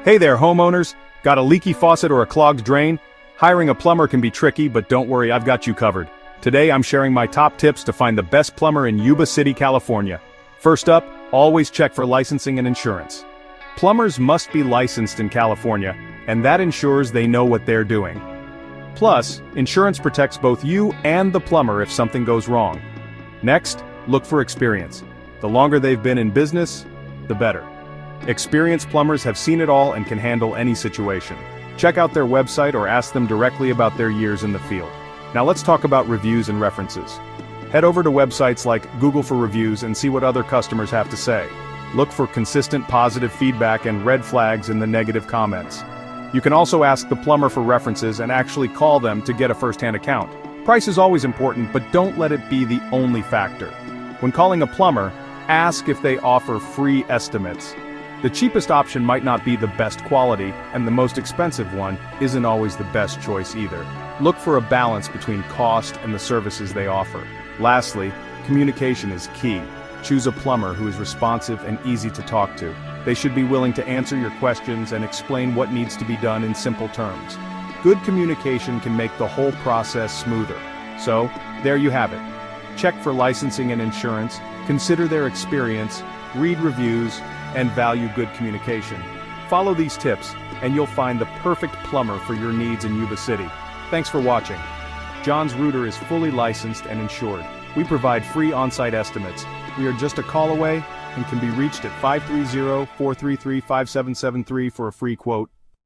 Hey there, homeowners! Got a leaky faucet or a clogged drain? Hiring a plumber can be tricky, but don't worry, I've got you covered. Today I'm sharing my top tips to find the best plumber in Yuba City, California. First up, always check for licensing and insurance. Plumbers must be licensed in California, and that ensures they know what they're doing. Plus, insurance protects both you and the plumber if something goes wrong. Next, look for experience. The longer they've been in business, the better. Experienced plumbers have seen it all and can handle any situation. Check out their website or ask them directly about their years in the field. Now let's talk about reviews and references. Head over to websites like Google for reviews and see what other customers have to say. Look for consistent positive feedback and red flags in the negative comments. You can also ask the plumber for references and actually call them to get a first-hand account. Price is always important, but don't let it be the only factor. When calling a plumber, ask if they offer free estimates. The cheapest option might not be the best quality, and the most expensive one isn't always the best choice either. Look for a balance between cost and the services they offer. Lastly, communication is key. Choose a plumber who is responsive and easy to talk to. They should be willing to answer your questions and explain what needs to be done in simple terms. Good communication can make the whole process smoother. So, there you have it. Check for licensing and insurance, consider their experience, read reviews, and value good communication. Follow these tips, and you'll find the perfect plumber for your needs in Yuba City. Thanks for watching. John's Rooter is fully licensed and insured. We provide free on-site estimates. We are just a call away and can be reached at 530-433-5773 for a free quote.